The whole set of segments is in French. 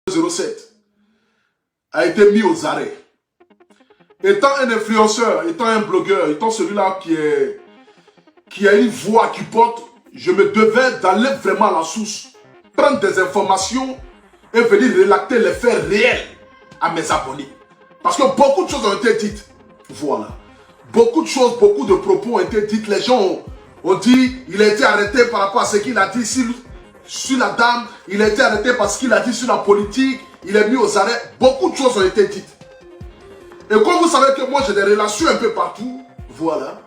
07 a été mis aux arrêts. Étant un influenceur, étant un blogueur, étant celui-là qui a une voix qui porte, je me devais d'aller vraiment à la source, prendre des informations et venir relater les faits réels à mes abonnés. Parce que beaucoup de choses ont été dites. Voilà. Beaucoup de choses, beaucoup de propos ont été dites. Les gens ont dit, il a été arrêté par rapport à ce qu'il a dit sur la dame. Il a été arrêté parce qu'il a dit sur la politique. Il est mis aux arrêts. Beaucoup de choses ont été dites. Et comme vous savez que moi j'ai des relations un peu partout, voilà.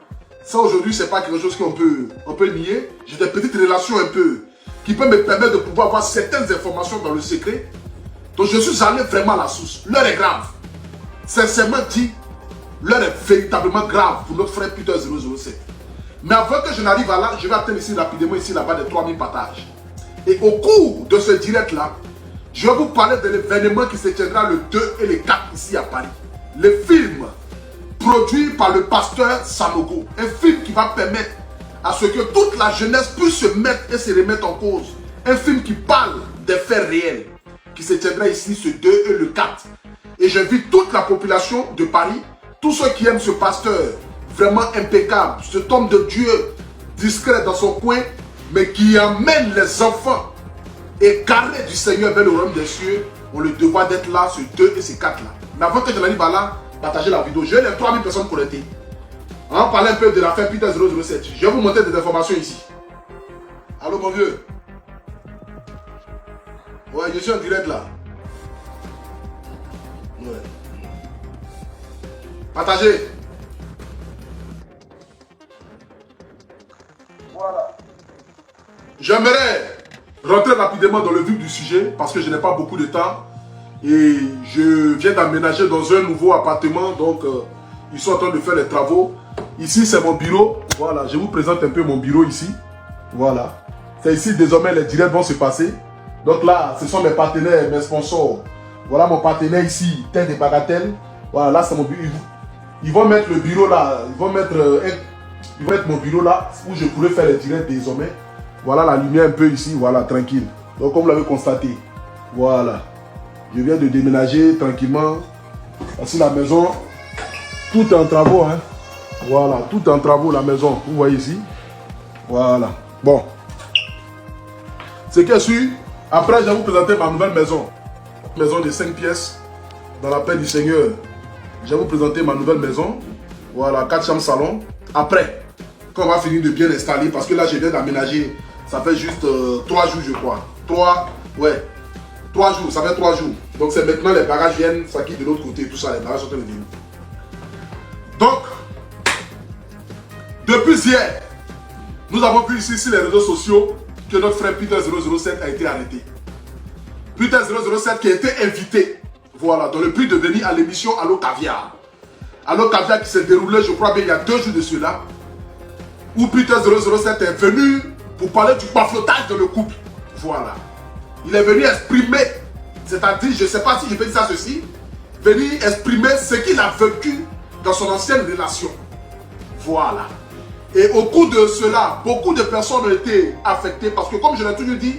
Ça aujourd'hui c'est pas quelque chose qu'on peut nier. J'ai des petites relations un peu qui peuvent me permettre de pouvoir avoir certaines informations dans le secret. Donc je suis allé vraiment à la source. L'heure est grave. Sincèrement dit, l'heure est véritablement grave pour notre frère Peter 007. Mais avant que je n'arrive à là, je vais atteindre ici rapidement, ici là-bas des 3000 partages. Et au cours de ce direct là, je vais vous parler de l'événement qui se tiendra le 2 et le 4 ici à Paris. Le film produit par le pasteur Sanogo. Un film qui va permettre à ce que toute la jeunesse puisse se mettre et se remettre en cause. Un film qui parle des faits réels. Qui se tiendra ici ce 2 et le 4. Et j'invite toute la population de Paris, tous ceux qui aiment ce pasteur vraiment impeccable, cet homme de Dieu discret dans son coin, mais qui amène les enfants égarés du Seigneur vers le royaume des cieux, on le devoir d'être là ce 2 et ce 4 là. Mais avant que je n'arrive à là, partagez la vidéo. J'ai les 3000 personnes connectées. On va parler un peu de l'affaire Peter 007. Je vais vous montrer des informations ici. Allô mon vieux? Ouais, je suis en direct là. Ouais. Partagez. Voilà. J'aimerais rentrer rapidement dans le vif du sujet parce que je n'ai pas beaucoup de temps. Et je viens d'aménager dans un nouveau appartement. Donc, ils sont en train de faire les travaux. Ici, c'est mon bureau. Voilà, je vous présente un peu mon bureau ici. Voilà. C'est ici, désormais, les directs vont se passer. Donc là, ce sont mes partenaires, mes sponsors. Voilà mon partenaire ici, Terre des Bagatelles. Voilà, là, c'est mon bureau. Ils vont mettre le bureau là. Ils vont mettre mon bureau là où je pourrais faire les directs désormais. Voilà la lumière un peu ici. Voilà, tranquille. Donc, comme vous l'avez constaté. Voilà. Je viens de déménager tranquillement. Voici la maison. Tout est en travaux. Hein. Voilà, tout est en travaux la maison. Vous voyez ici. Voilà. Bon. Ce qui est sûr, après je vais vous présenter ma nouvelle maison. Maison de 5 pièces. Dans la paix du Seigneur. Je vais vous présenter ma nouvelle maison. Voilà, 4 chambres salon. Après, quand on va finir de bien installer, parce que là je viens d'aménager. Ça fait juste 3 jours je crois. 3 jours, ça fait 3 jours. Donc c'est maintenant les bagages viennent, ça quitte de l'autre côté, tout ça, les bagages sont en train de venir. Donc, depuis hier, nous avons vu ici sur les réseaux sociaux que notre frère Peter 007 a été arrêté. Peter 007 qui a été invité, voilà, dans le but de venir à l'émission Allo Caviar. Allo Caviar qui s'est déroulé, je crois bien, il y a 2 jours de cela, où Peter 007 est venu pour parler du baflotage dans le couple. Voilà. Il est venu exprimer, c'est-à-dire, je ne sais pas si je peux dire ça ceci, venir exprimer ce qu'il a vécu dans son ancienne relation. Voilà. Et au cours de cela, beaucoup de personnes ont été affectées parce que, comme je l'ai toujours dit,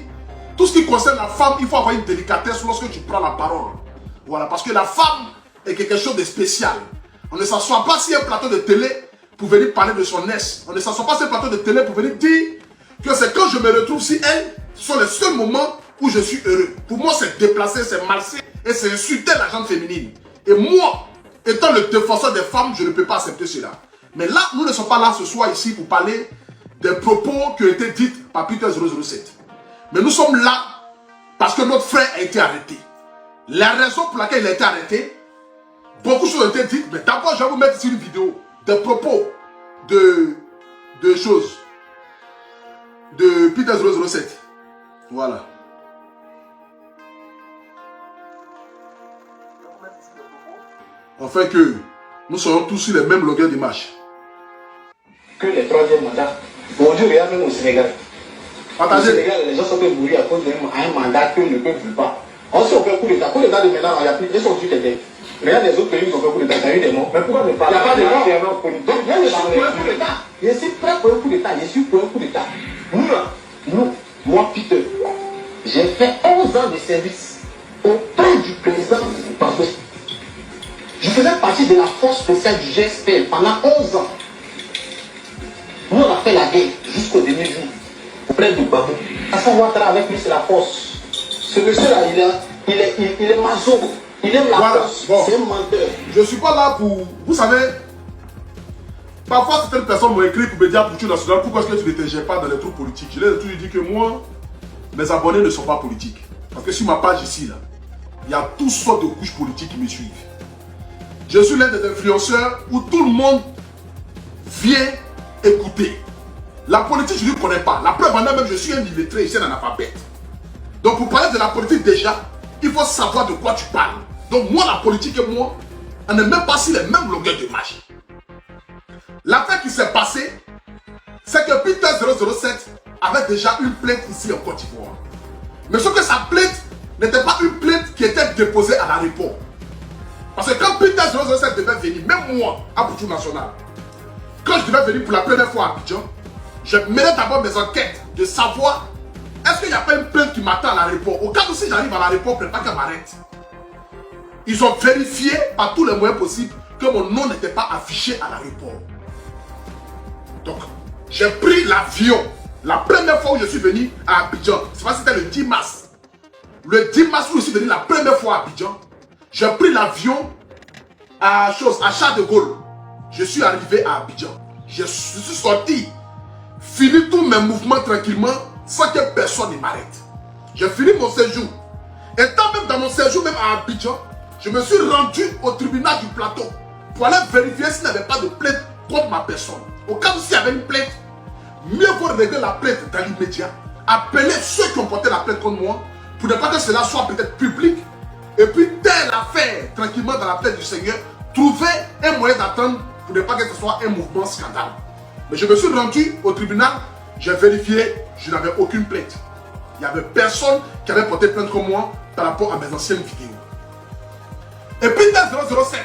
tout ce qui concerne la femme, il faut avoir une délicatesse lorsque tu prends la parole. Voilà, parce que la femme est quelque chose de spécial. On ne s'assoit pas sur un plateau de télé pour venir parler de son ex. On ne s'assoit pas sur un plateau de télé pour venir dire que c'est quand je me retrouve si elle, ce sont les seuls moments où je suis heureux. Pour moi, c'est déplacer, c'est marcher et c'est insulter la gente féminine. Et moi, étant le défenseur des femmes, je ne peux pas accepter cela. Mais là, nous ne sommes pas là ce soir ici pour parler des propos qui ont été dits par Peter 007. Mais nous sommes là parce que notre frère a été arrêté. La raison pour laquelle il a été arrêté, beaucoup de choses ont été dites, mais d'abord, je vais vous mettre ici une vidéo des propos de choses de Peter 007. Voilà. Afin que nous soyons tous sur les mêmes longueurs d'image. Que les 3e mandats. Bonjour, regarde même au Sénégal. Partagez. Au Sénégal, les gens sont mourir à cause d'un mandat que ne peuvent pas. On s'est fait coup d'État. Coup d'État de maintenant, il y a plus. Ils sont tous têtés. Regarde les autres pays qui ont fait coup d'État. Il y a eu des morts. Mais pourquoi ne pas? Il n'y a pas de morts. Donc, moi, je suis pour un coup d'État. Je suis prêt pour un coup d'État. Je suis pour un coup d'État. Nous, moi, Peter, j'ai fait 11 ans de service. Au partie de la force spéciale du GSPL pendant 11 ans. Nous, on a fait la guerre jusqu'au dernier jour. Auprès de Babou. Hassan Ouattara avec lui, c'est la force. Ce monsieur-là, il est maso. Il aime la force. Bon. C'est un menteur. Je ne suis pas là pour... Vous savez, parfois certaines personnes m'ont écrit pour me dire pour national, pourquoi est-ce que tu ne t'ingères pas dans les trucs politiques? Je leur ai toujours dit que moi, mes abonnés ne sont pas politiques. Parce que sur ma page ici, là, il y a toutes sortes de couches politiques qui me suivent. Je suis l'un des influenceurs où tout le monde vient écouter. La politique, je ne connais pas. La preuve en est même, je suis un illettré, je suis un analphabète. Donc pour parler de la politique déjà, il faut savoir de quoi tu parles. Donc moi, la politique et moi, on n'est même pas sur les mêmes longueurs de marche. L'affaire qui s'est passée, c'est que Peter 007 avait déjà une plainte ici en Côte d'Ivoire. Mais sauf que sa plainte n'était pas une plainte qui était déposée à l'aéroport. Parce que quand Peter 007 devait venir, même moi, à Boutou National, quand je devais venir pour la première fois à Abidjan, je menais d'abord mes enquêtes de savoir est-ce qu'il n'y a pas une plainte qui m'attend à l'aéroport. Au cas où si j'arrive à l'aéroport, il ne faut pas qu'elle m'arrête. Ils ont vérifié par tous les moyens possibles que mon nom n'était pas affiché à l'aéroport. Donc, j'ai pris l'avion. La première fois où je suis venu à Abidjan, c'était le 10 mars. Le 10 mars où je suis venu la première fois à Abidjan, j'ai pris l'avion à Charles de Gaulle. Je suis arrivé à Abidjan. Je suis sorti, fini tous mes mouvements tranquillement, sans que personne ne m'arrête. J'ai fini mon séjour. Étant même dans mon séjour, même à Abidjan, je me suis rendu au tribunal du plateau pour aller vérifier s'il n'y avait pas de plainte contre ma personne. Au cas où s'il y avait une plainte, mieux vaut régler la plainte dans l'immédiat. Appeler ceux qui ont porté la plainte contre moi pour ne pas que cela soit peut-être public. Et puis, telle affaire, tranquillement dans la plainte du Seigneur, trouver un moyen d'attendre pour ne pas que ce soit un mouvement scandale. Mais je me suis rendu au tribunal, j'ai vérifié, je n'avais aucune plainte. Il n'y avait personne qui avait porté plainte contre moi par rapport à mes anciennes vidéos. Et puis, Peter 007,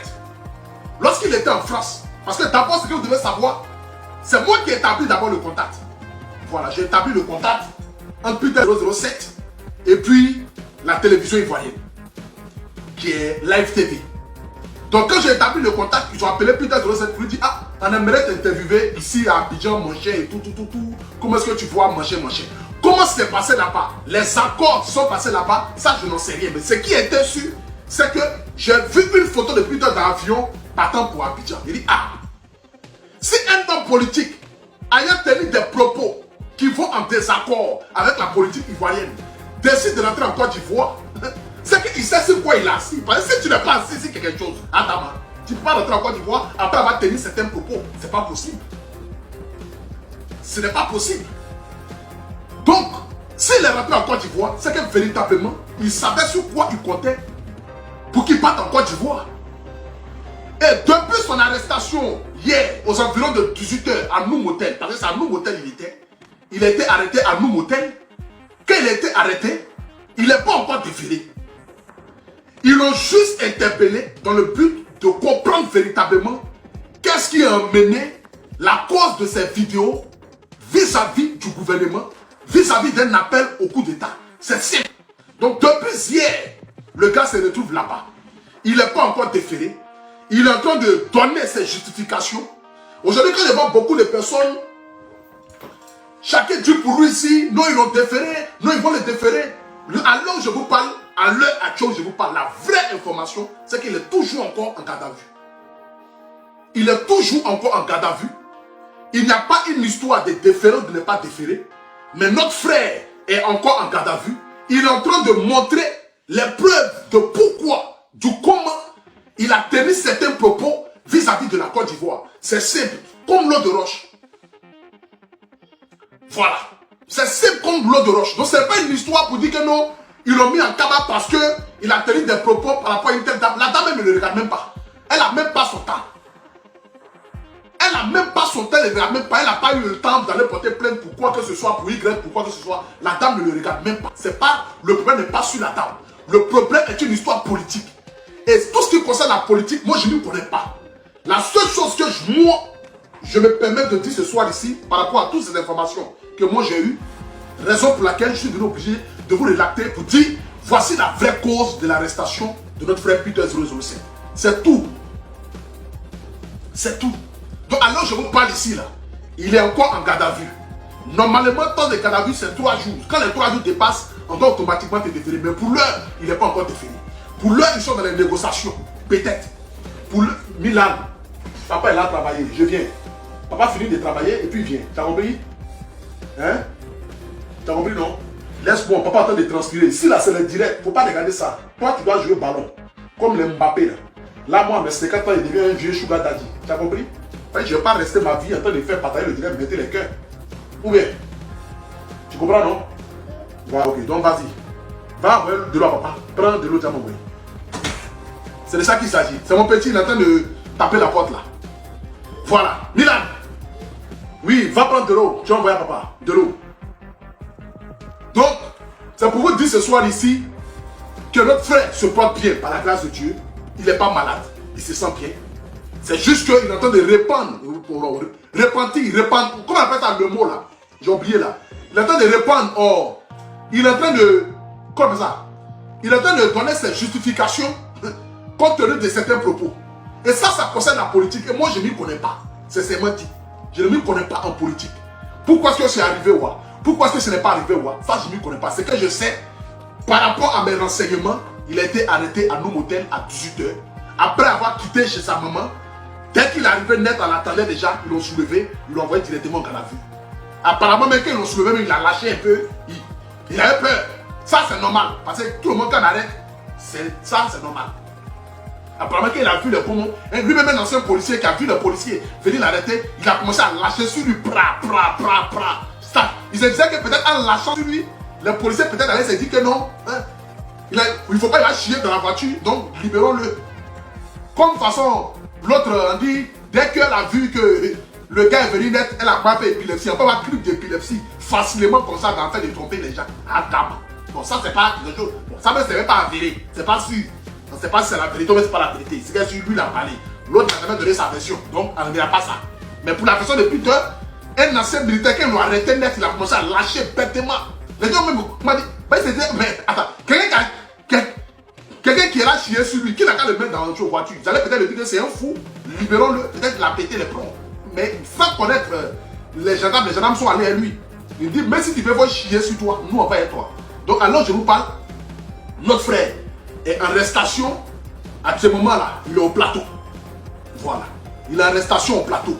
lorsqu'il était en France, parce que d'abord, ce que vous devez savoir, c'est moi qui ai établi d'abord le contact. Voilà, j'ai établi le contact entre Peter 007 et puis la télévision ivoirienne, qui est Live TV. Donc quand j'ai établi le contact, ils ont appelé Peter 07 pour lui dire: ah, on aimerait t'interviewer ici à Abidjan, mon cher, et tout. Comment est-ce que tu vois, mon cher? Comment c'est passé là-bas? Les accords qui sont passés là-bas, ça je n'en sais rien. Mais ce qui était sûr, c'est que j'ai vu une photo de Peter d'avion partant pour Abidjan. Il dit: ah, si un homme politique ayant tenu des propos qui vont en désaccord avec la politique ivoirienne décide de rentrer en Côte d'Ivoire, c'est qu'il sait sur quoi il est assis. Parce que si tu n'es pas assis sur quelque chose, Adama, tu ne peux pas rentrer en Côte d'Ivoire après avoir tenu certains propos. Ce n'est pas possible. Ce n'est pas possible. Donc, s'il est rentré en Côte d'Ivoire, c'est que véritablement, il savait sur quoi il comptait pour qu'il parte en Côte d'Ivoire. Et depuis son arrestation hier, aux environs de 18 h à Noumotel, parce que c'est à Noumotel il a été arrêté à Noumotel. Quand il a été arrêté, il n'est pas encore déféré. Ils l'ont juste interpellé dans le but de comprendre véritablement qu'est-ce qui a amené la cause de ces vidéos vis-à-vis du gouvernement, vis-à-vis d'un appel au coup d'État. C'est simple. Donc depuis hier, le gars se retrouve là-bas. Il n'est pas encore déféré. Il est en train de donner ses justifications. Aujourd'hui, quand je vois beaucoup de personnes, chacun dit pour lui ici, non, ils l'ont déféré, non, ils vont le déférer. À l'heure où je vous parle, à l'heure actuelle où je vous parle, la vraie information, c'est qu'il est toujours encore en garde à vue. Il est toujours encore en garde à vue. Il n'y a pas une histoire de déférer ou de ne pas déférer. Mais notre frère est encore en garde à vue. Il est en train de montrer les preuves de pourquoi, du comment il a tenu certains propos vis-à-vis de la Côte d'Ivoire. C'est simple, comme l'eau de roche. Voilà. C'est simple comme l'eau de roche. Donc ce n'est pas une histoire pour dire que non, ils l'ont mis en cabane parce qu'il a tenu des propos par rapport à une telle dame. La dame, elle ne le regarde même pas. Elle n'a même pas son temps. Elle n'a même pas son temps, elle ne regarde même pas. Elle n'a pas eu le temps d'aller porter plainte pour quoi que ce soit, pour Y, pour quoi que ce soit. La dame ne le regarde même pas. Le problème n'est pas sur la dame. Le problème est une histoire politique. Et tout ce qui concerne la politique, moi je ne connais pas. La seule chose que je me permets de dire ce soir ici, par rapport à toutes ces informations que moi j'ai eues, raison pour laquelle je suis devenu obligé de vous relater pour dire, voici la vraie cause de l'arrestation de notre frère Peter 007. C'est tout. C'est tout. Donc alors je vous parle ici là, il est encore en garde à vue. Normalement, le temps de garde à vue c'est 3 jours. Quand les 3 jours dépassent, on doit automatiquement te déférer. Mais pour l'heure, il n'est pas encore déféré. Pour l'heure, ils sont dans les négociations. Peut-être. Pour le Milan, papa est là à travailler, je viens. Papa finit de travailler et puis il vient. Tu as compris? Hein? Tu as compris, non? Laisse-moi, papa est en train de transpirer. Si là c'est le direct, il ne faut pas regarder ça. Toi, tu dois jouer au ballon. Comme les Mbappé là. Là, moi, à mes 50 ans, il devient un vieux sugar daddy. Tu as compris? Je ne vais pas rester ma vie en train de faire partager le direct, mettez les cœurs. Ou bien? Tu comprends, non? Voilà, ok, donc vas-y. Va envoyer de l'eau à papa. Prends de l'eau, tu vas m'envoyer. C'est de ça qu'il s'agit. C'est mon petit, il est en train de taper la porte là. Voilà. Milan. Oui, va prendre de l'eau. Tu vas envoyer à papa. De l'eau. Donc, c'est pour vous dire ce soir ici que notre frère se porte bien par la grâce de Dieu. Il n'est pas malade. Il se sent bien. C'est juste qu'il est en train de répandre. Répandre. Comment on appelle ça le mot là? J'ai oublié là. Il est en train de répandre. Oh. Il est en train de. Comme ça. Il est en train de donner ses justifications compte tenu de certains propos. Et ça concerne la politique. Et moi, je ne m'y connais pas. C'est sémantique. Je ne m'y connais pas en politique. Pourquoi est-ce que c'est arrivé, ouais? Pourquoi est-ce que ce n'est pas arrivé, ouais? Ça, je ne m'y connais pas. C'est que je sais, par rapport à mes renseignements, il a été arrêté à Noumotel à 18 h. Après avoir quitté chez sa maman, dès qu'il est arrivé net, on l'attendait déjà, ils l'ont soulevé, ils l'ont envoyé directement en garde à vue. Apparemment, même quand ils l'ont soulevé, même, il a lâché un peu. Il avait peur. Ça, c'est normal. Parce que tout le monde, quand on arrête, ça, c'est normal. Apparemment, quand il a vu le poumon, lui-même un ancien policier qui a vu le policier venir l'arrêter, il a commencé à lâcher sur lui. Ça, il se disait que peut-être en lâchant sur lui, le policier peut-être allait se dire que non. Hein, il ne faut pas y aller chier dans la voiture, donc libérons-le. Comme de toute façon, l'autre a dit, dès qu'elle a vu que le gars est venu net, elle a pas fait épilepsie. On peut avoir un clip d'épilepsie facilement comme ça, dans le fait de tromper les gens. Ah, dame. Bon, ça, c'est pas quelque chose. Bon, ça, c'est même pas avéré. C'est pas sûr. On ne sait pas si c'est la vérité ou c'est pas la vérité. C'est que lui, il a parlé. L'autre n'a jamais donné sa version. Donc, on ne verra pas ça. Mais pour la version de Peter, un ancien militaire, quand il l'a arrêté net, il a commencé à lâcher bêtement. Les gens même m'ont dit, mais attends, quelqu'un qui est là chier sur lui, qui n'a qu'à le mettre dans notre voiture, vous allez peut-être le dire que c'est un fou, libérons-le, peut-être qu'il a pété les plombs. Mais sans connaître les gendarmes sont allés à lui. Il dit, même si tu veux voir chier sur toi, nous on va être toi. Donc alors je vous parle, notre frère est en arrestation. À ce moment-là, il est au plateau. Voilà. Il est en arrestation au plateau.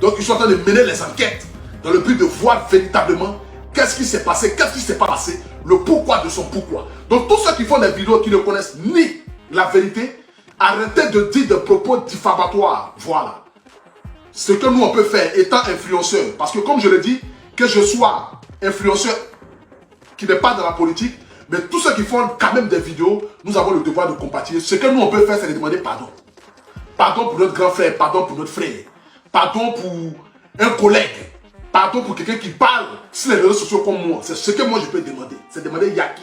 Donc ils sont en train de mener les enquêtes dans le but de voir véritablement qu'est-ce qui s'est passé, qu'est-ce qui ne s'est pas passé, le pourquoi de son pourquoi. Donc tous ceux qui font des vidéos qui ne connaissent ni la vérité, arrêtez de dire des propos diffamatoires. Voilà. Ce que nous on peut faire étant influenceur, parce que comme je le dis, que je sois influenceur qui n'est pas dans la politique, mais tous ceux qui font quand même des vidéos, nous avons le devoir de compatir. Ce que nous on peut faire, c'est de demander pardon. Pardon pour notre grand frère, pardon pour notre frère, pardon pour un collègue, pardon pour quelqu'un qui parle sur les réseaux sociaux comme moi. C'est ce que moi je peux demander. C'est demander Yaki.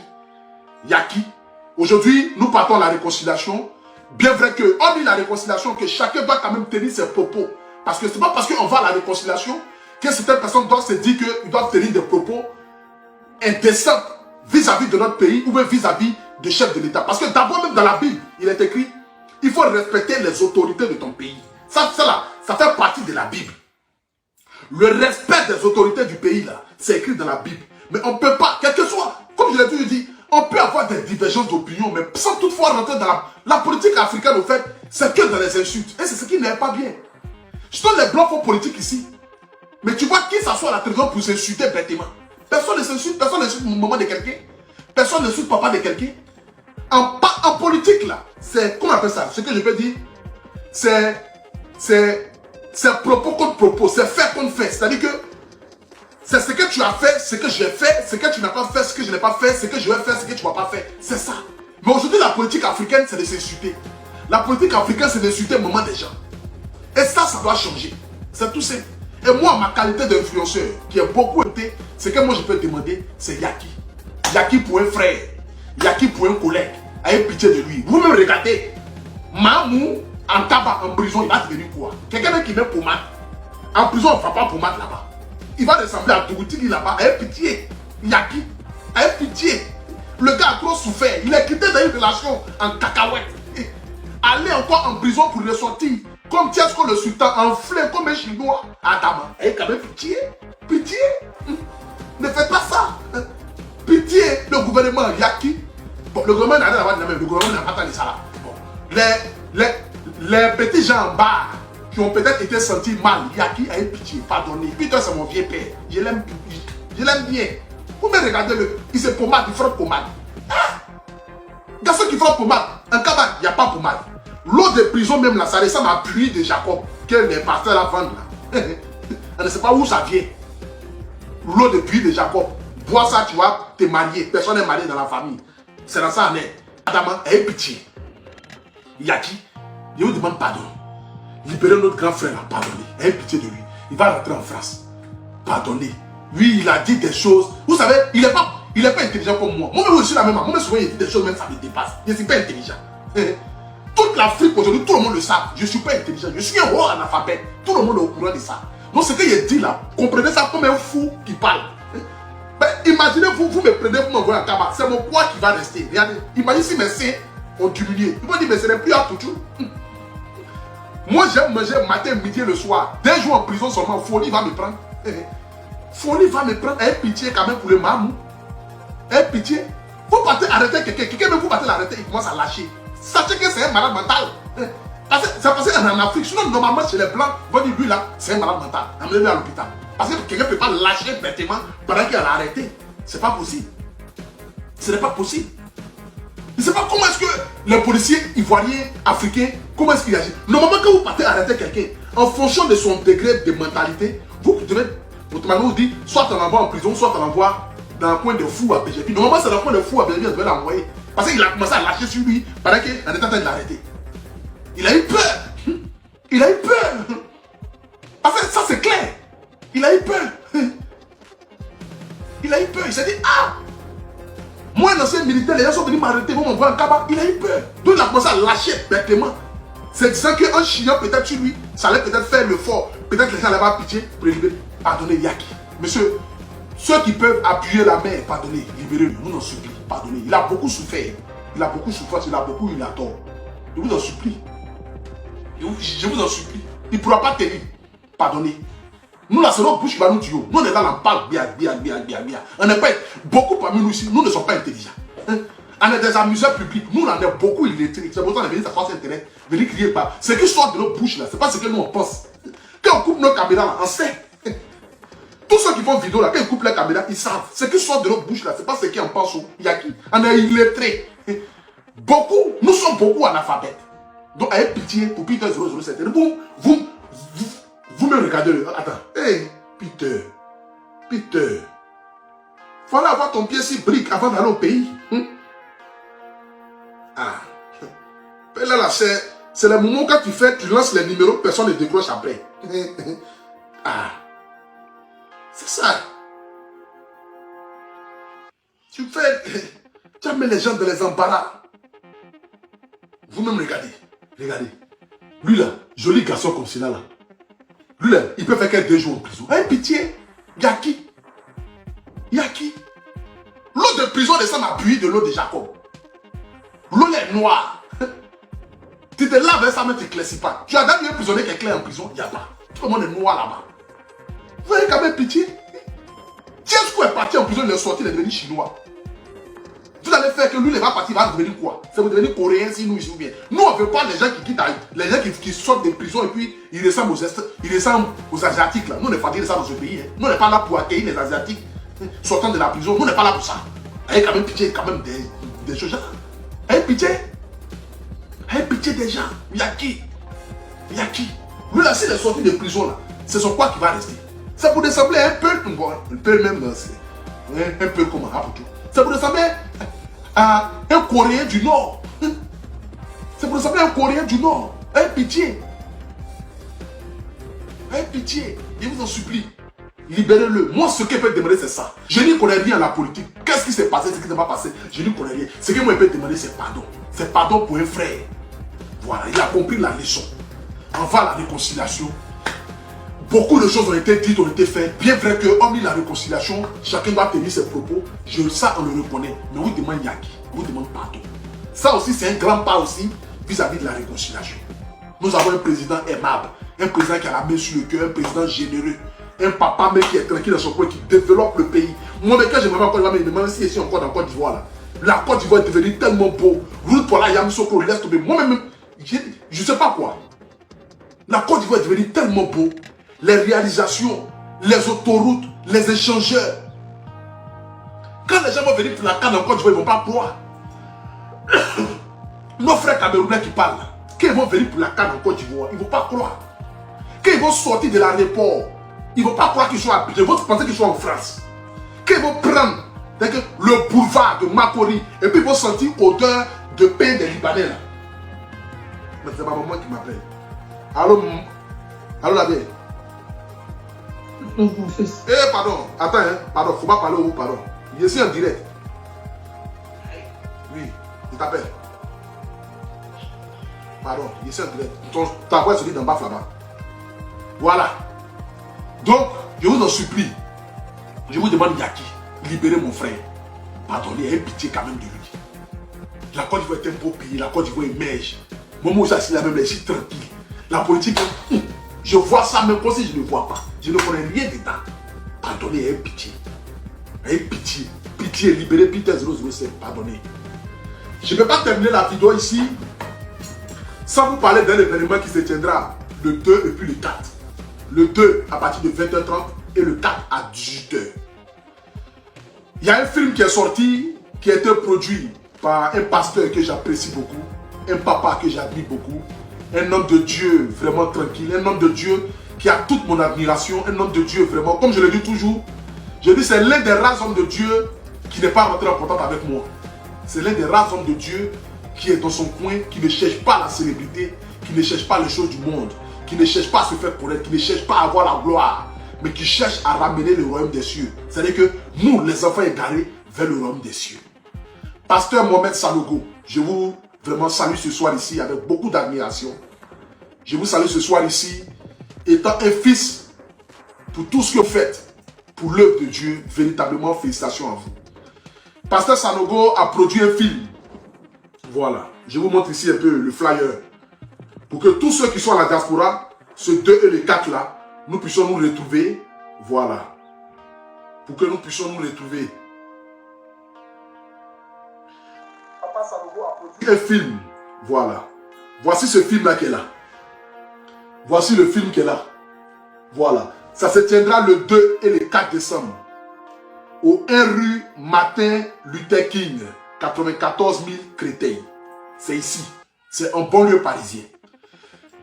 Yaki. Aujourd'hui, nous partons à la réconciliation. Bien vrai que, on dit la réconciliation, que chacun doit quand même tenir ses propos. Parce que c'est pas parce qu'on va à la réconciliation que certaines personnes doivent se dire qu'ils doivent tenir des propos indécents vis-à-vis de notre pays ou même vis-à-vis du chef de l'État. Parce que d'abord, même dans la Bible, il est écrit, il faut respecter les autorités de ton pays. Ça fait partie de la Bible. Le respect des autorités du pays, là, c'est écrit dans la Bible. Mais on ne peut pas, quel que soit, comme je l'ai toujours dit, on peut avoir des divergences d'opinion, mais sans toutefois rentrer dans la politique africaine, au fait, c'est que dans les insultes. Et c'est ce qui n'est pas bien. Je donne les blancs font politique ici. Mais tu vois qui s'assoit à la télévision pour s'insulter bêtement? Personne ne s'insulte, personne n'insulte maman de quelqu'un. Personne n'insulte papa de quelqu'un. En politique, là, c'est, comment on appelle ça? Ce que je peux dire, c'est propos contre propos, c'est fait contre fait. C'est-à-dire que c'est ce que tu as fait, ce que j'ai fait, ce que tu n'as pas fait, ce que je n'ai pas fait, ce que je vais faire, ce que tu ne vas pas faire. C'est ça. Mais aujourd'hui, la politique africaine, c'est de s'insulter. La politique africaine, c'est d'insulter le moment des gens. Et ça doit changer. C'est tout simple. Et moi, ma qualité d'influenceur, qui est beaucoup été, ce que moi je peux demander, c'est Yaki. Yaki pour un frère. Yaki pour un collègue. Ayez pitié de lui. Vous-même regardez. Mamou, en tabac, en prison, il va devenir quoi? Quelqu'un qui met pommade. En prison, on ne fera pas pommade là-bas. Il va ressembler à Togoutili là-bas. Ayez pitié. Yaki. Ayez pitié. Le gars a trop souffert. Il est quitté dans une relation en cacahuète. Aller encore en prison pour ressortir Comme Tiesco le sultan, enflé comme un chinois. Adama, et quand même pitié. Pitié. Ne faites pas ça. Pitié, le gouvernement Yaki. Bon, le gouvernement n'a rien à voir, le gouvernement n'a pas tant de ça là. Bon, les petits gens en bas qui ont peut-être été sentis mal, Yaki a eu pitié, pardonnez. Putain, c'est mon vieux père. Je l'aime bien. Vous me regardez, il se pommade, il frotte pommade. Dans ceux qui font pommade, en cabane, il n'y a pas pommade. L'eau de prison, même là, ça ressemble à pluie de Jacob, que les pasteurs la vendent là. On ne sait pas où ça vient. L'eau de pluie de Jacob. Bois ça, tu vas te marier. Personne n'est marié dans la famille. C'est dans ça, on est. Adama, aie pitié. Yaki, je vous demande pardon. Libérez notre grand frère, pardonnez. Aie pitié de lui. Il va rentrer en France. Pardonnez. Lui, il a dit des choses. Vous savez, il n'est pas intelligent comme moi. Moi, je suis la même. Moi, souvent, il dit des choses, même ça me dépasse. Je ne suis pas intelligent. Toute l'Afrique aujourd'hui, tout le monde le sait. Je ne suis pas intelligent. Je suis un haut analphabète. Tout le monde est au courant de ça. Donc, ce que je dis là, comprenez ça comme un fou qui parle. Ben, imaginez, vous me prenez, vous m'envoyez en cabane. C'est mon poids qui va rester. Regardez, imaginez si mes seins ont diminué. Ils vont dire, mais ce n'est plus à tout. Moi, j'aime manger matin, midi et le soir. 2 jours en prison seulement, folie va me prendre. Folie va me prendre. Aie pitié quand même pour le mamou. Aie pitié. Vous partez arrêter quelqu'un. Quelqu'un même vous partez l'arrêter, il commence à lâcher. Sachez que c'est un malade mental. C'est passé en Afrique. Sinon, normalement, chez les Blancs, on va dire, lui là, c'est un malade mental. Amenez-le à l'hôpital. Parce que quelqu'un ne peut pas lâcher bêtement pendant qu'il a arrêté. C'est pas possible. Ce n'est pas possible. Je ne sais pas comment est-ce que les policiers ivoiriens, africains, comment est-ce qu'ils agissent. Normalement, quand vous partez arrêter quelqu'un, en fonction de son degré de mentalité, vous devez, automatiquement, vous dites, soit on l'envoie en prison, soit on l'envoie dans un coin de fou à BGP. Normalement, c'est dans un coin de fou à BGP, on devait l'envoyer. Parce qu'il a commencé à lâcher sur lui pendant qu'on était en train de l'arrêter. Il a eu peur. Il a eu peur. Parce que ça, c'est clair. Il a eu peur. Il a eu peur. Il s'est dit, ah, moi, un ancien militaire, les gens sont venus m'arrêter, ils vont m'envoyer en cabane. Il a eu peur. Donc, il a commencé à lâcher bêtement. C'est disant qu'un chien, peut-être sur lui, ça allait peut-être faire le fort. Peut-être que les gens allaient avoir pitié pour le libérer. Pardonnez, Yaki. Monsieur, ceux qui peuvent appuyer la main, pardonnez, libérez-le. Nous en supplie. Pardonnez. Il a beaucoup souffert. Il a beaucoup souffert. Il a beaucoup eu la tort. Je vous en supplie. Je vous en supplie. Il ne pourra pas tenir. Pardonnez. Nous, là, c'est notre bouche qui va nous tuer. Nous, on est là, on parle bien. On n'est pas. Beaucoup parmi nous ici, nous ne sommes pas intelligents. On est des amuseurs publics. Nous, on est beaucoup illettrés. C'est pour ça qu'on est venu s'asseoir sur Internet. Venir crier pas. Ce qui sort de notre bouche, là, c'est pas ce que nous, on pense. Quand on coupe nos caméras, là, on sait. Tous ceux qui font vidéo, là, quand ils coupent les caméras, ils savent. Ce qui sort de notre bouche, là, c'est pas ce qu'on pense. Il y a qui? On est illettrés. Beaucoup, nous sommes beaucoup analphabètes. Donc, ayez pitié pour Peter 007. Vous me regardez. Attends. Hey, Peter. Voilà, avoir ton pied si brique avant d'aller au pays. Ah. Là, c'est le moment quand tu lances les numéros, personne ne décroche après. Ah. C'est ça. Tu mets les gens dans les embarras. Vous-même regardez. Lui là, joli garçon comme celui-là là. Lui là, il peut faire que 2 jours en prison. Hein, pitié. Yaki. L'eau de prison descend à pluie de l'eau de Jacob. L'eau est noire. Tu te laves avec ça, mais tu ne éclaircis pas. Tu as déjà vu un prisonnier qui est clair en prison? Il n'y a pas. Tout le monde est noir là-bas. Vous avez quand même pitié. Tiesco est parti en prison, il est sorti, il est devenu chinois. Vous allez faire que lui, il va partir, il va devenir quoi? Ça va devenir coréen si nous ici ou bien. Nous, on ne veut pas les gens qui quittent, les gens qui sortent des prisons et puis ils ressemblent aux Asiatiques là. Nous, on n'est pas dire ça dans ce pays. Hein. Nous, on n'est pas là pour accueillir les Asiatiques sortant de la prison. Nous, on n'est pas là pour ça. Ayez quand même pitié, quand même des gens. Ayez pitié des gens. Yaki. Lui là, s'il est sorti de prison là, c'est son quoi qui va rester. Ça vous ressembler un peu même, un peu comme un tout. Ça vous ressembler à un Coréen du Nord. Ça vous ressembler à un Coréen du Nord. Ayez pitié. Je vous en supplie. Libérez-le. Moi, ce que je peux demander, c'est ça. Je n'y connais rien à la politique. Qu'est-ce qui s'est passé, ce qui ne s'est pas passé? Je n'y connais rien. Ce que moi, je peux demander, c'est pardon. C'est pardon pour un frère. Voilà, il a compris la leçon. On va à la réconciliation. Beaucoup de choses ont été dites, ont été faites. Bien vrai que, hormis la réconciliation, chacun doit tenir ses propos. Ça, on le reconnaît. Mais on vous demande Yaki. On vous demande pardon. Ça aussi, c'est un grand pas aussi vis-à-vis de la réconciliation. Nous avons un président aimable, un président qui a la main sur le cœur, un président généreux, un papa mais qui est tranquille dans son coin, qui développe le pays. Moi, mais quand je me rends compte, je me demande si ici encore dans Côte d'Ivoire, la Côte d'Ivoire est devenue tellement beau. Route pour la Yamoussoukro, laisse tomber. Moi-même, je ne sais pas quoi. La Côte d'Ivoire est devenue tellement beau. Les réalisations, les autoroutes, les échangeurs. Quand les gens vont venir pour la canne en Côte d'Ivoire, ils ne vont pas croire. Nos frères camerounais qui parlent, quand ils vont venir pour la canne en Côte d'Ivoire, ils ne vont pas croire. Quand ils vont sortir de l'aéroport, ils ne vont pas croire qu'ils sont à Abidjan. Ils vont penser qu'ils sont en France. Quand ils vont prendre le boulevard de Makori, et puis ils vont sentir odeur de pain des Libanais là. Mais c'est ma maman qui m'appelle. Allô, allô la vieille. Non, mon fils. Eh, pardon, attends, hein. Pardon, faut pas parler au haut, pardon. Je suis en direct. Oui, je t'appelle. Pardon, je suis en direct. Ta voix se dit d'en bas là-bas. Voilà. Donc, je vous en supplie. Je vous demande Yaki, libérez mon frère. Pardonnez, ayez pitié quand même de lui. La Côte d'Ivoire est un beau pays, la Côte d'Ivoire émerge. Moi, moi aussi, la même, je suis tranquille. La politique, je vois ça même comme si je ne vois pas. Je ne connais rien dedans. Pardonnez, ayez pitié. Ayez pitié. Pitié, libérez Peter 007. Pardonnez. Je ne peux pas terminer la vidéo ici sans vous parler d'un événement qui se tiendra le 2 et puis le 4. Le 2 à partir de 20h30 et le 4 à 18h. Il y a un film qui est sorti, qui a été produit par un pasteur que j'apprécie beaucoup, un papa que j'admire beaucoup, un homme de Dieu vraiment tranquille, un homme de Dieu qui a toute mon admiration, un homme de Dieu vraiment, comme je le dis toujours, je dis c'est l'un des rares hommes de Dieu qui n'est pas rentré en contact avec moi. C'est l'un des rares hommes de Dieu qui est dans son coin, qui ne cherche pas la célébrité, qui ne cherche pas les choses du monde, qui ne cherche pas à se faire connaître, qui ne cherche pas à avoir la gloire, mais qui cherche à ramener le royaume des cieux. C'est-à-dire que nous, les enfants égarés, vers le royaume des cieux. Pasteur Mohamed Sanogo, je vous vraiment salue ce soir ici avec beaucoup d'admiration. Je vous salue ce soir ici, étant un fils pour tout ce que vous faites pour l'œuvre de Dieu. Véritablement, félicitations à vous. Pasteur Sanogo a produit un film. Voilà, je vous montre ici un peu le flyer. Pour que tous ceux qui sont à la diaspora, ce 2 et le 4 là, nous puissions nous retrouver. Voilà. Pour que nous puissions nous retrouver. Papa Sanogo a produit un film. Voilà. Voici ce film là qui est là. Voici le film qui est là. Voilà. Ça se tiendra le 2 et le 4 décembre. Au 1 rue Martin Luther King, 94 000 Créteil. C'est ici. C'est en banlieue parisien.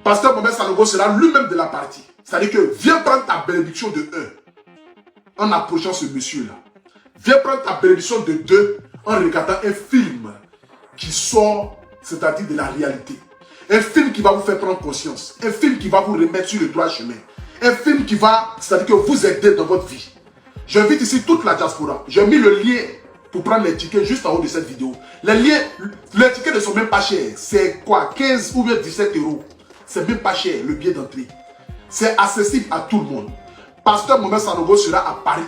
Pasteur Mohamed Sanogo sera lui-même de la partie. C'est-à-dire que viens prendre ta bénédiction de 1 en approchant ce monsieur-là. Viens prendre ta bénédiction de 2 en regardant un film qui sort, c'est-à-dire de la réalité. Un film qui va vous faire prendre conscience. Un film qui va vous remettre sur le droit chemin. Un film qui va, c'est-à-dire que vous aider dans votre vie. J'invite ici toute la diaspora. J'ai mis le lien pour prendre les tickets juste en haut de cette vidéo. Les tickets ne sont même pas chers. C'est quoi, 15 ou bien 17 euros. C'est même pas cher, le billet d'entrée. C'est accessible à tout le monde. Pasteur Mohamed Sanogo sera à Paris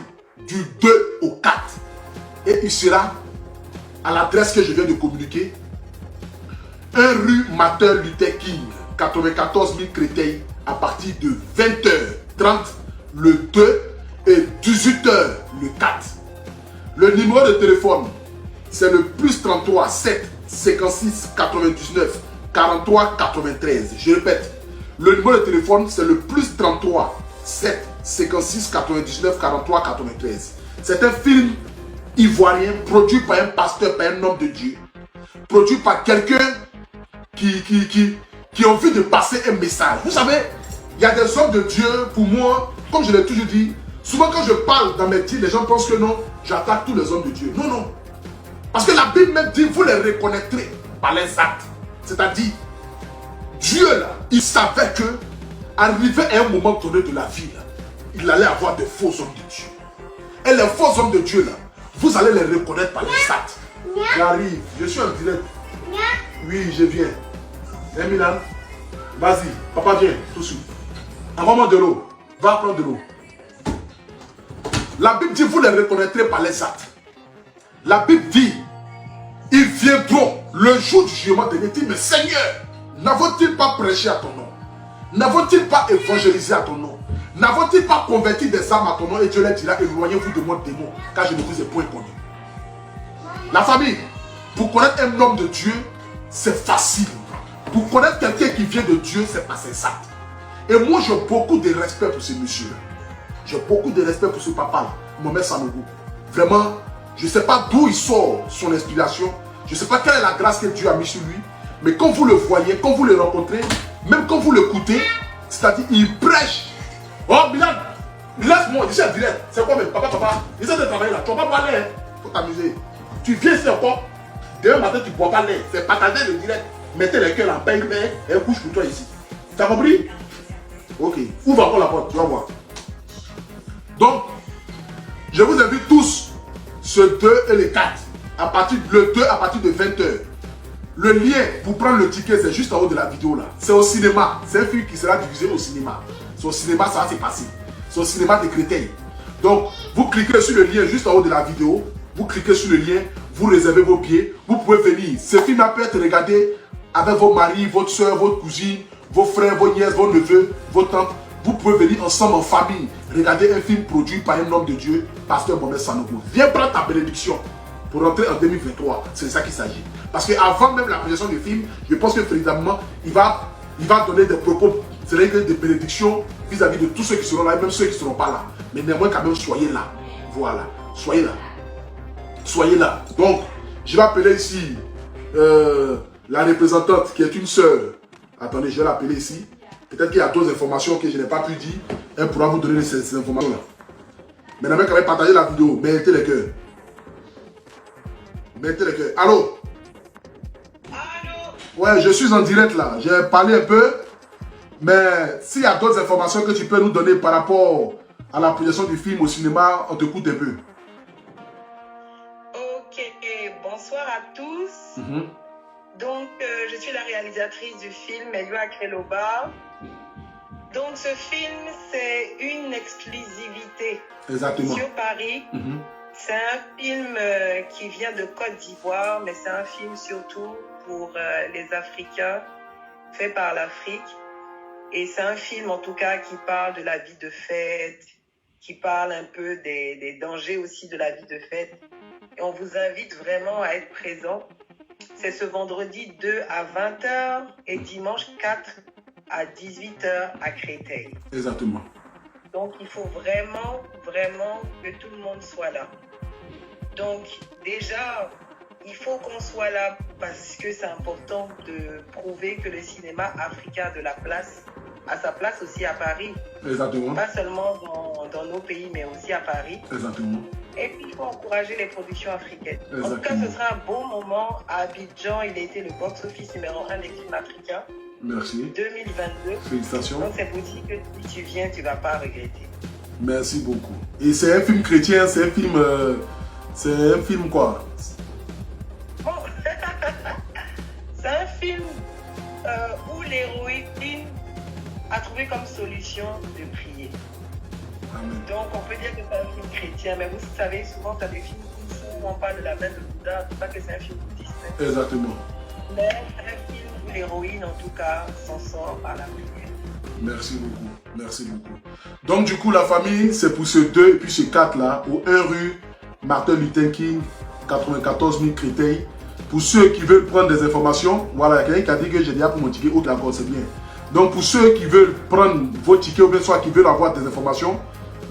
du 2 au 4. Et il sera à l'adresse que je viens de communiquer. 1 rue Martin Luther King, 94 000 Créteil, à partir de 20h30 le 2 et 18h le 4. Le numéro de téléphone, c'est le plus 33 7 56 99 43 93. Je répète, le numéro de téléphone, c'est le plus 33 7 56 99 43 93. C'est un film ivoirien produit par un pasteur, par un homme de Dieu. Produit par quelqu'un qui a envie de passer un message. Vous savez, il y a des hommes de Dieu, pour moi, comme je l'ai toujours dit, souvent quand je parle dans mes titres, les gens pensent que non, j'attaque tous les hommes de Dieu. Non, non. Parce que la Bible même dit, vous les reconnaîtrez par les actes. C'est-à-dire, Dieu là, il savait que, arrivé à un moment donné de la vie, là, il allait avoir de faux hommes de Dieu. Et les faux hommes de Dieu là, vous allez les reconnaître par les actes. J'arrive, je suis en direct. Oui, je viens. Milan, vas-y, papa viens, tout de suite. Envoie-moi de l'eau. Va prendre de l'eau. La Bible dit, vous les reconnaîtrez par les actes. La Bible dit, ils viendront le jour du jugement dernier. Dit, mais Seigneur, N'avons-ils pas prêché à ton nom? N'avons-ils pas évangélisé à ton nom? N'avons-ils pas converti des âmes à ton nom? Et Dieu leur dira, éloignez-vous de mon démon, car je ne vous ai point connu. La famille, pour connaître un homme de Dieu, c'est facile. Pour connaître quelqu'un qui vient de Dieu, c'est pas exact. Et moi, j'ai beaucoup de respect pour ce monsieur-là. J'ai beaucoup de respect pour ce papa-là, Mohamed Sanogo. Vraiment, je ne sais pas d'où il sort son inspiration. Je ne sais pas quelle est la grâce que Dieu a mis sur lui. Mais quand vous le voyez, quand vous le rencontrez, même quand vous l'écoutez, c'est-à-dire il prêche. Oh, Bilal, laisse-moi, je suis en direct. C'est quoi, mais papa, essaie de travailler là. Tu ne vas pas boire l'air. Il faut t'amuser. Tu viens ici encore. Demain matin, tu ne bois pas l'air. C'est partager le direct. Mettez les cœurs en pain et couche pour toi ici. Tu as compris? Ok. Ouvre encore la porte, tu vas voir. Donc, je vous invite tous, ce 2 et le 4, le 2 à partir de 20h. Le lien pour prendre le ticket, c'est juste en haut de la vidéo là. C'est au cinéma. C'est un film qui sera diffusé au cinéma. C'est au cinéma, ça va se passer. C'est au cinéma de Créteil. Donc, vous cliquez sur le lien juste en haut de la vidéo. Vous cliquez sur le lien, vous réservez vos billets. Vous pouvez venir. Ce film peut être regardé avec vos maris, votre soeur, votre cousine, vos frères, vos nièces, vos neveux, vos tantes. Vous pouvez venir ensemble en famille. Regarder un film produit par un homme de Dieu, Pasteur Mohamed Sanogo. Viens prendre ta bénédiction pour rentrer en 2023. C'est de ça qu'il s'agit. Parce qu'avant même la projection du film, je pense que véritablement, il va donner des propos, c'est-à-dire des bénédictions vis-à-vis de tous ceux qui seront là, et même ceux qui ne seront pas là. Mais néanmoins, quand même, soyez là. Voilà. Soyez là. Soyez là. Donc, je vais appeler ici la représentante qui est une sœur. Attendez, je vais l'appeler ici. Peut-être qu'il y a d'autres informations que je n'ai pas pu dire. Elle pourra vous donner ces informations-là. Mais n'avez quand même partagé la vidéo. Mettez les cœurs. Mettez les cœurs. Allô? Ouais, je suis en direct là. J'ai parlé un peu. Mais s'il y a d'autres informations que tu peux nous donner par rapport à la projection du film au cinéma, on t'écoute un peu. Ok, bonsoir à tous. Donc, je suis la réalisatrice du film Elua Kreloba. Donc, ce film, c'est une exclusivité. Exactement. Sur Paris. C'est un film qui vient de Côte d'Ivoire, mais c'est un film surtout pour les Africains, fait par l'Afrique. Et c'est un film, en tout cas, qui parle de la vie de fête, qui parle un peu des dangers aussi de la vie de fête. Et on vous invite vraiment à être présents. C'est ce vendredi 2 à 20h et dimanche 4 à 18h à Créteil. Exactement. Donc, il faut vraiment, vraiment que tout le monde soit là. Donc, déjà, il faut qu'on soit là parce que c'est important de prouver que le cinéma africain de la place a sa place aussi à Paris. Exactement. Pas seulement dans nos pays, mais aussi à Paris. Exactement. Et puis, il faut encourager les productions africaines. Exactement. En tout cas, ce sera un bon moment. À Abidjan, il a été le box-office numéro 1 des films africains. Merci. 2022. Félicitations. Donc, c'est possible que si tu viens, tu ne vas pas regretter. Merci beaucoup. Et c'est un film chrétien, c'est un film quoi? Bon, c'est un film où l'héroïne a trouvé comme solution de prier. Amen. Donc, on peut dire que c'est un film chrétien, mais vous savez, souvent, tu as des films où on parle de la main de Bouddha, c'est pas que c'est un film bouddhiste. Exactement. Mais c'est un film où l'héroïne, en tout cas, s'en sort par la prière. Merci beaucoup. Merci beaucoup. Donc, du coup, la famille, c'est pour ce 2 et puis ce 4 là, au 1 rue Martin Luther King, 94 000 Créteil. Pour ceux qui veulent prendre des informations, voilà, il y a quelqu'un qui a dit que j'ai déjà pour mon ticket, autre d'accord, c'est bien. Donc, pour ceux qui veulent prendre vos tickets ou bien soit qui veulent avoir des informations,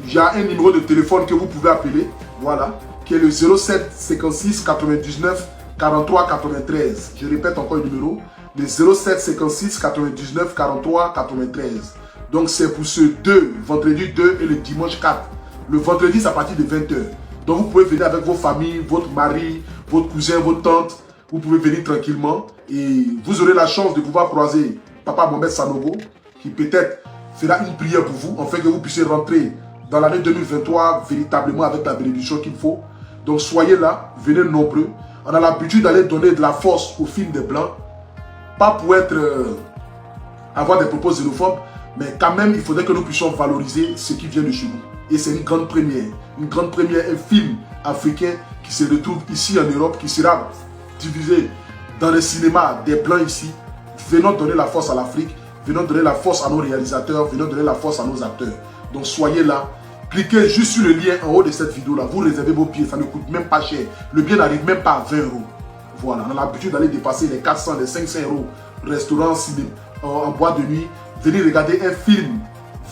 il y a un numéro de téléphone que vous pouvez appeler, voilà, qui est le 07 56 99 43 93. Je répète encore le numéro, le 07 56 99 43 93. Donc, c'est pour ce 2, vendredi 2 et le dimanche 4. Le vendredi, c'est à partir de 20h. Donc, vous pouvez venir avec vos familles, votre mari, votre cousin, votre tante. Vous pouvez venir tranquillement et vous aurez la chance de pouvoir croiser Papa Mohamed Sanogo, qui peut-être fera une prière pour vous, afin que vous puissiez rentrer dans l'année 2023 véritablement avec la bénédiction qu'il faut. Donc, soyez là, venez nombreux. On a l'habitude d'aller donner de la force au film des Blancs, pas pour avoir des propos xénophobes, mais quand même, il faudrait que nous puissions valoriser ce qui vient de chez nous. Et c'est une grande première, un film africain qui se retrouve ici en Europe, qui sera diffusé dans les cinémas des Blancs ici, venons donner la force à l'Afrique, venons donner la force à nos réalisateurs, venons donner la force à nos acteurs. Donc soyez là. Cliquez juste sur le lien en haut de cette vidéo-là. Vous réservez vos billets, ça ne coûte même pas cher. Le billet n'arrive même pas à 20 €. Voilà, on a l'habitude d'aller dépasser les 400, les 500 €. Restaurant, cinéma, en boîte de nuit. Venez regarder un film,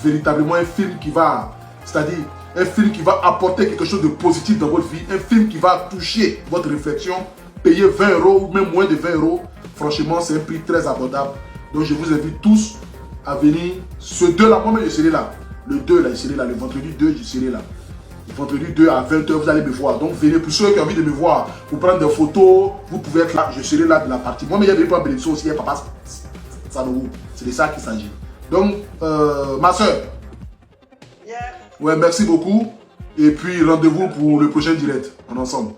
véritablement un film qui va, c'est-à-dire un film qui va apporter quelque chose de positif dans votre vie. Un film qui va toucher votre réflexion. Payer 20 € ou même moins de 20 €. Franchement, c'est un prix très abordable. Donc je vous invite tous à venir. Ce 2-là, moi-même je serai là. Le 2 là, je serai là. Le vendredi 2, je serai là. Le vendredi 2 à 20 h, vous allez me voir. Donc venez, pour ceux qui ont envie de me voir, pour prendre des photos, vous pouvez être là. Je serai là de la partie. Moi, mais il y a des gens qui aussi, il y a Papa Sanogo. C'est de ça qu'il s'agit. Donc, ma soeur. Yes. Ouais, merci beaucoup. Et puis, rendez-vous pour le prochain direct. On est ensemble.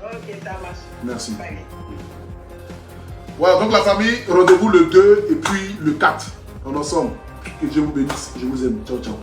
Ok, ça marche. Merci. Bye. Voilà, donc la famille, rendez-vous le 2 et puis le 4. On est ensemble. Que Dieu vous bénisse. Je vous aime. Ciao, ciao.